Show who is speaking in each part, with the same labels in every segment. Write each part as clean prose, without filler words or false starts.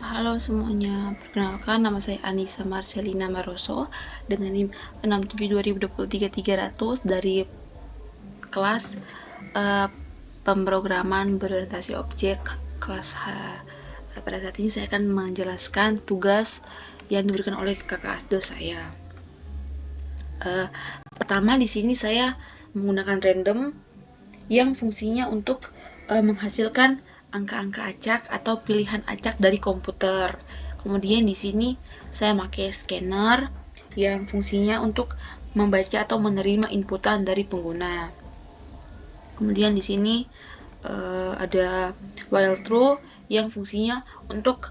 Speaker 1: Halo semuanya, perkenalkan nama saya Anissa Marcelina Maroso dengan NIM 672023-300 dari kelas pemrograman berorientasi objek kelas H. Pada saat ini saya akan menjelaskan tugas yang diberikan oleh kakak asdo saya. Pertama di sini saya menggunakan random yang fungsinya untuk menghasilkan angka-angka acak atau pilihan acak dari komputer. Kemudian di sini saya pakai scanner yang fungsinya untuk membaca atau menerima inputan dari pengguna. Kemudian di sini ada while true yang fungsinya untuk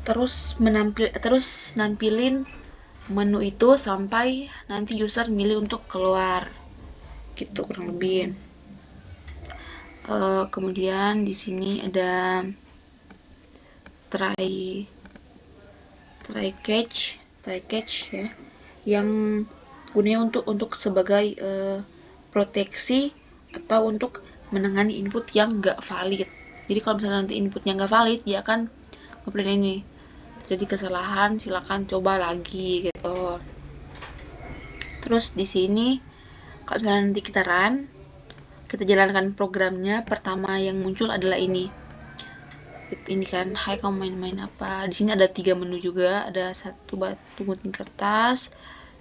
Speaker 1: terus nampilin menu itu sampai nanti user milih untuk keluar, gitu kurang lebih. Kemudian di sini ada try catch ya, yang gunanya untuk sebagai proteksi atau untuk menangani input yang nggak valid. Jadi kalau misalnya nanti inputnya nggak valid, dia akan ngeprint ini. Jadi kesalahan, silakan coba lagi gitu. Terus di sini kalau misalnya nanti kita run, kita jalankan programnya, pertama yang muncul adalah ini kan, hai kamu main-main apa. Di sini ada 3 menu juga, ada satu batu gunting kertas,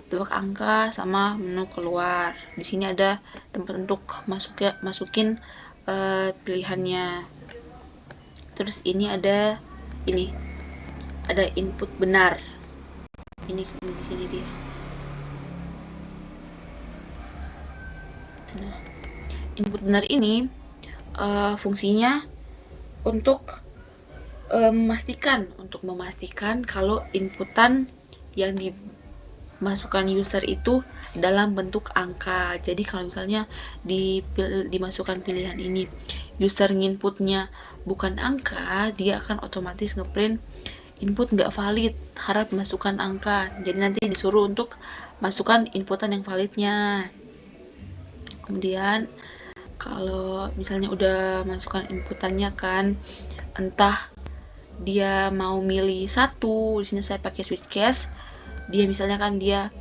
Speaker 1: tebak angka, sama menu keluar. Di sini ada tempat untuk masukin pilihannya. Terus ini ada input benar. Ini di sini dia. Nah, input benar ini fungsinya untuk memastikan kalau inputan yang dimasukkan user itu dalam bentuk angka. Jadi kalau misalnya dimasukkan pilihan ini, user nginputnya bukan angka, dia akan otomatis ngeprint input nggak valid, harap masukkan angka. Jadi nanti disuruh untuk masukkan inputan yang validnya. Kemudian kalau misalnya udah masukkan inputannya kan, entah dia mau milih satu, di sini saya pakai switch case. Dia misalnya kan dia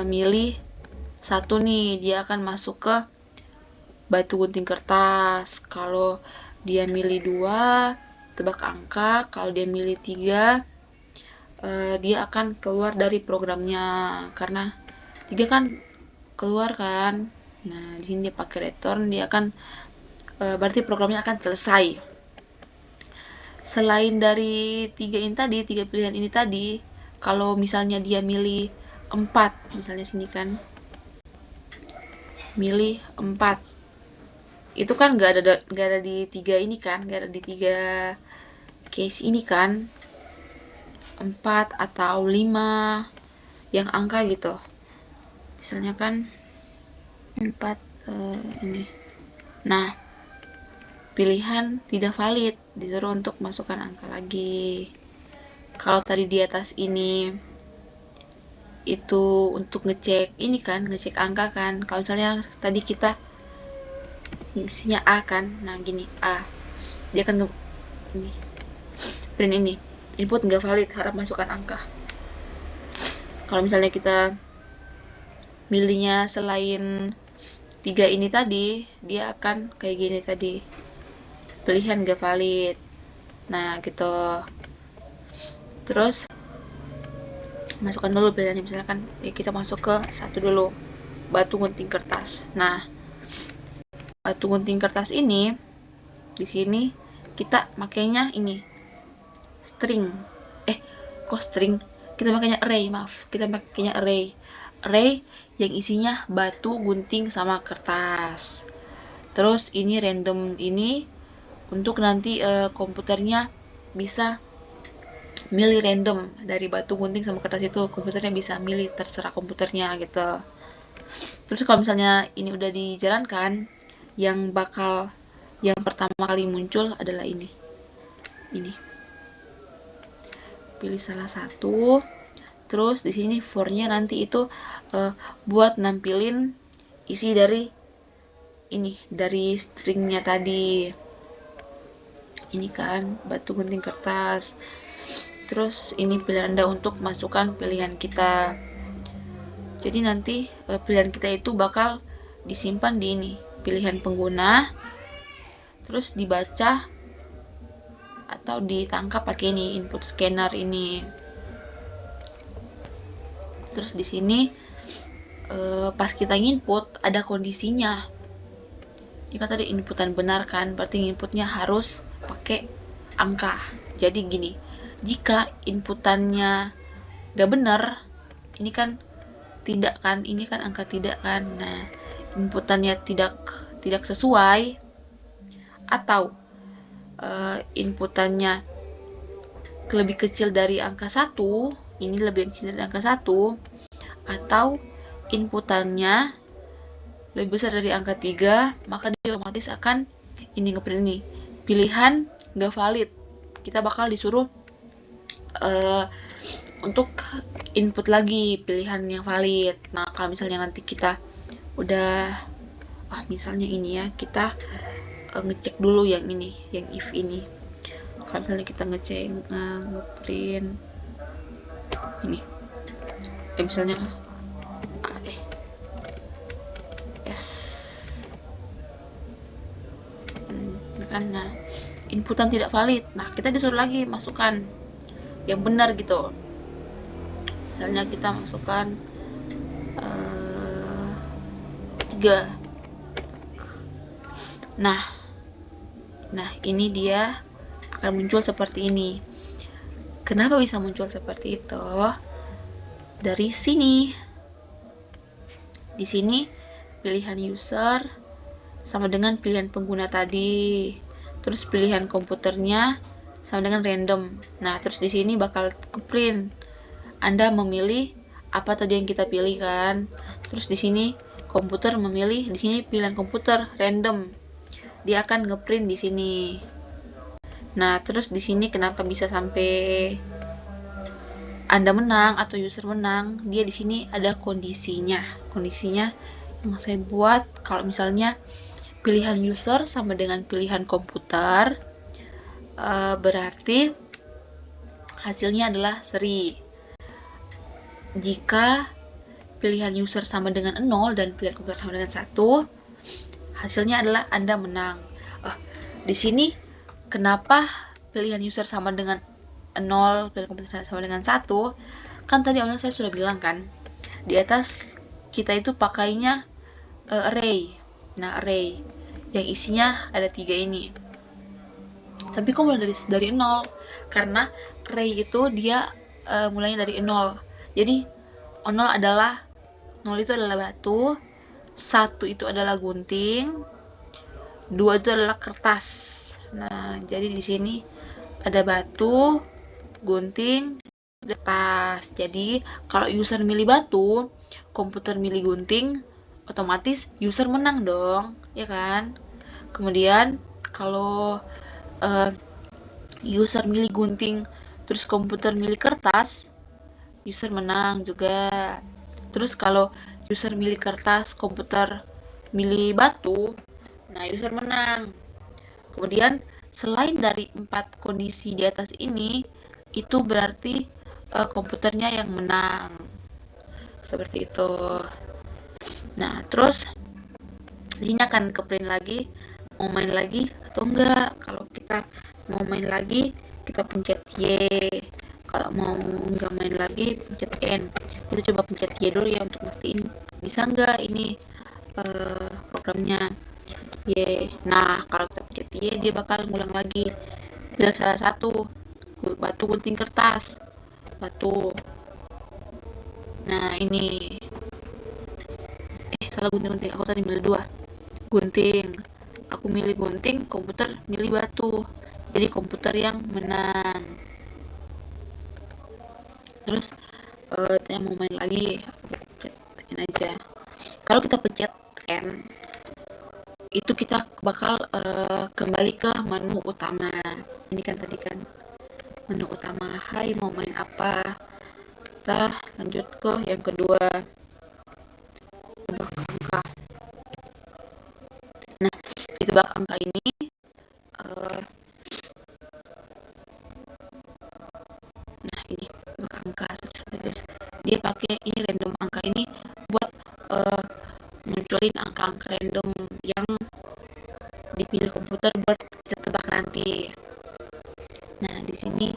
Speaker 1: milih satu nih, dia akan masuk ke batu gunting kertas. Kalau dia milih 2, tebak angka. Kalau dia milih 3, dia akan keluar dari programnya, karena 3 kan keluar kan. Nah, di sini dia pakai return, dia akan berarti programnya akan selesai. Selain dari 3 pilihan ini tadi, kalau misalnya dia milih 4, misalnya sini kan milih 4, itu kan nggak ada di 3 ini kan, nggak ada di 3 case ini kan, 4 atau 5 yang angka gitu, misalnya kan 4 ini. Nah, pilihan tidak valid, disuruh untuk masukkan angka lagi. Kalau tadi di atas ini itu untuk ngecek ini kan, ngecek angka kan. Kalau misalnya tadi kita isinya A kan, nah gini A, dia akan ini print ini input nggak valid, harap masukkan angka. Kalau misalnya kita milihnya selain 3 ini tadi, dia akan kayak gini tadi, pilihan nggak valid. Nah gitu. Terus masukkan dulu pilihannya, misalkan kita masuk ke 1 dulu, batu gunting kertas. Nah, batu gunting kertas ini di sini kita makainya ini string. Kita makainya array yang isinya batu gunting sama kertas. Terus ini random ini untuk nanti komputernya bisa milih random dari batu gunting sama kertas itu, komputernya bisa milih, terserah komputernya gitu. Terus kalau misalnya ini udah dijalankan, yang pertama kali muncul adalah ini pilih salah satu. Terus di sini for-nya nanti itu buat nampilin isi dari ini dari stringnya tadi. Ini kan batu gunting kertas. Terus ini pilihan Anda untuk masukkan pilihan kita. Jadi nanti pilihan kita itu bakal disimpan di ini, pilihan pengguna, terus dibaca atau ditangkap pakai ini input scanner ini. Terus di sini pas kita input ada kondisinya. Ini kan tadi inputan benar kan, berarti inputnya harus pakai angka. Jadi gini, jika inputannya gak benar, ini kan tidak kan, ini kan angka tidak kan. Nah, inputannya tidak sesuai, atau inputannya lebih kecil dari angka 1, ini lebih kecil dari angka 1, atau inputannya lebih besar dari angka 3, maka dia otomatis akan ini ngeprint ini pilihan gak valid. Kita bakal disuruh untuk input lagi pilihan yang valid. Nah, kalau misalnya nanti kita udah misalnya ini ya, kita ngecek dulu yang ini, yang if ini. Kalau misalnya kita ngecek ngeprint ini, misalnya kan, nah inputan tidak valid. Nah, kita disuruh lagi masukkan yang benar gitu. Misalnya kita masukkan 3. Nah ini dia akan muncul seperti ini. Kenapa bisa muncul seperti itu? Dari sini. Di sini pilihan user sama dengan pilihan pengguna tadi. Terus pilihan komputernya sama dengan random. Nah, terus di sini bakal ke-print. Anda memilih apa tadi yang kita pilih kan? Terus di sini komputer memilih, di sini pilihan komputer random. Dia akan nge-print di sini. Nah, terus di sini kenapa bisa sampai Anda menang atau user menang? Dia di sini ada kondisinya. Kondisinya yang saya buat kalau misalnya pilihan user sama dengan pilihan komputer, berarti hasilnya adalah seri. Jika pilihan user sama dengan 0 dan pilihan komputer sama dengan 1, hasilnya adalah Anda menang. Di sini kenapa pilihan user sama dengan 0, pilihan komputer sama dengan 1? Kan tadi awalnya saya sudah bilang kan, di atas kita itu pakainya array. Nah, array yang isinya ada 3 ini. Tapi kok mulai dari 0? Karena array itu dia mulainya dari 0. Jadi 0 itu adalah batu, 1 itu adalah gunting, 2 itu adalah kertas. Nah, jadi di sini ada batu, gunting, kertas. Jadi kalau user milih batu, komputer milih gunting, otomatis user menang dong, ya kan? Kemudian kalau user milih gunting terus komputer milih kertas, user menang juga. Terus kalau user milih kertas, komputer milih batu, nah user menang. Kemudian selain dari 4 kondisi di atas ini, itu berarti komputernya yang menang. Seperti itu. Nah, terus ini akan ke-print lagi, mau main lagi atau enggak. Kalau kita mau main lagi, kita pencet Y. Kalau mau enggak main lagi, pencet N. Kita coba pencet Y dulu ya untuk pastiin bisa enggak ini programnya Y. Nah, kalau kita pencet Y, dia bakal ngulang lagi. Pilih salah satu, batu gunting kertas, batu. Nah, ini salah gunting, aku tadi milih 2 gunting, aku milih gunting, komputer milih batu, jadi komputer yang menang. Terus yang mau main lagi, pencet aja. Kalau kita pencet N, itu kita bakal kembali ke menu utama. Ini kan tadi kan menu utama. Hai, mau main apa? Kita lanjut ke yang kedua. ditebak angka ini. Nah ini tebak angka, terus dia pakai ini random angka ini buat munculin angka-angka random yang dipilih komputer buat kita tebak nanti. Nah di sini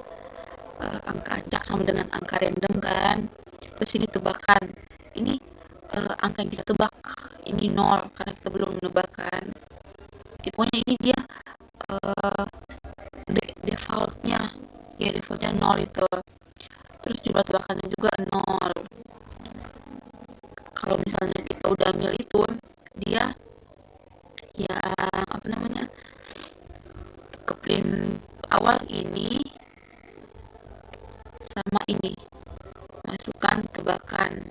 Speaker 1: angka acak sama dengan angka random kan, terus ini tebakan, ini angka yang kita tebak ini 0 karena kita belum menebakkan. Pokoknya ini dia defaultnya 0 itu. Terus jumlah tebakannya juga 0. Kalau misalnya kita udah ambil itu, dia yang apa namanya, ke print awal ini sama ini, masukkan tebakan.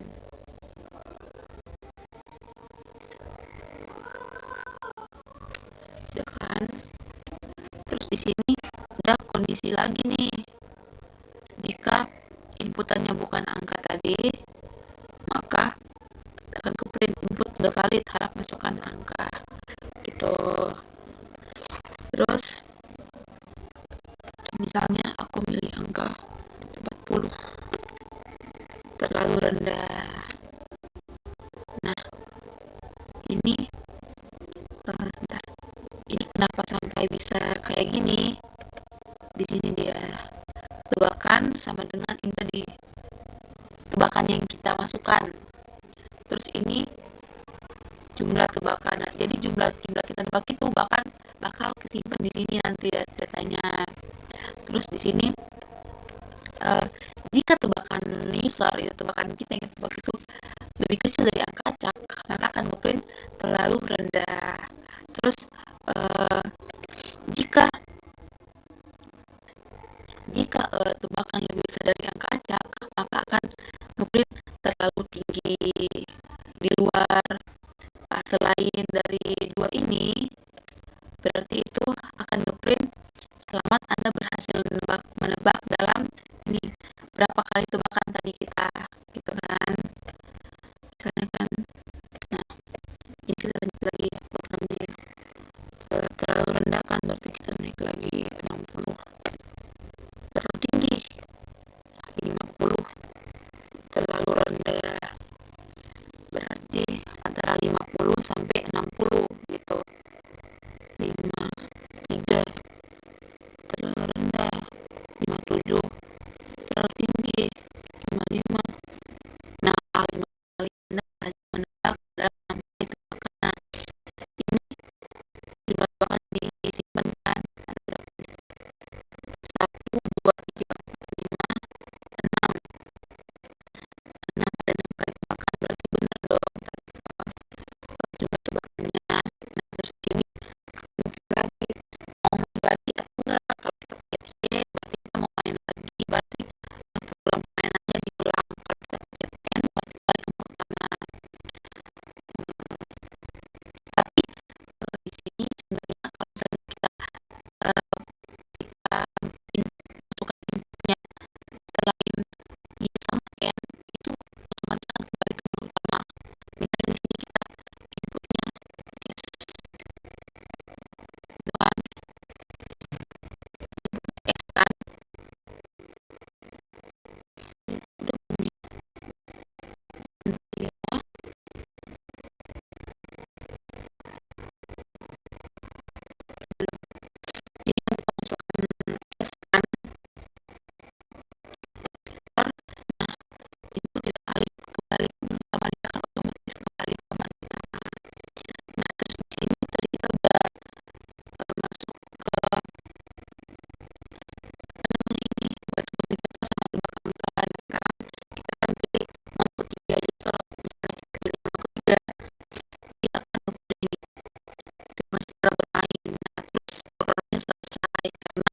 Speaker 1: Ya kan? Terus di sini udah kondisi lagi nih. Jika inputannya bukan angka tadi, maka akan ke print input gak valid, harap masukkan angka gitu. Terus misalnya aku milih angka 40, terlalu rendah. Nah ini bentar, ini kenapa sampai bisa kayak gini? Di sini dia tebakan sama dengan ini tadi, tebakan yang kita masukkan. Terus ini jumlah tebakan. Jadi jumlah kita tebak itu bakal kesimpan di sini nanti datanya. Terus di sini jika tebakan user itu, tebakan kita yang tebak itu lebih kecil dari angka acak, maka akan ngeprint terlalu rendah. Terus jika tebakan lebih besar dari angka acak, maka akan ngeprint terlalu tinggi. Di luar selain dari dua ini, berarti itu akan ngeprint selamat Anda berhasil menebak dalam ini berapa kali tebakan tadi kita, gitu kan. Misalnya kan, nah ini kita lanjut lagi programnya, terlalu rendah kan, berarti kita naik lagi 60. Terlalu tinggi 50, terlalu rendah berarti antara 50 sampai 60 gitu. 53 terlalu rendah, 57 terlalu tinggi, 55. Nah, 5 kali Anda berhasil menebak dalam itu, karena ini jumlah tebakan disimpan kan, ada berapa? 1, 2, 3, 4, 5, 6. 6 ada 6 kali tebakan, berarti benar dong jumlah tebakannya. Nah terus ini lagi mau main lagi atau enggak. Kalau kita pencet Y berarti kita mau main lagi, berarti ulang permainannya diulang. Kalau kita pencet N berarti balik ke pertama. Tapi di sini sebenarnya kalau misalnya kita masukkan inputnya selain Y sama N, itu otomatis akan kembali ke menu utama. Misalnya di sini kita inputnya S, gitu kan, S kan, udah bunyi ya. Jadi kita masukkan S kan, nah input kita kembali ke menu utama, dia akan otomatis kembali ke menu utama. Nah terus di sini tadi kita udah masuk ke ini buat kita sama tebak angka. Nah sekarang kita akan pilih mode 3 aja. Kalau misalnya kita pilih mode 3, dia akan ini cuma setelah bermain. Nah terus programnya selesai karena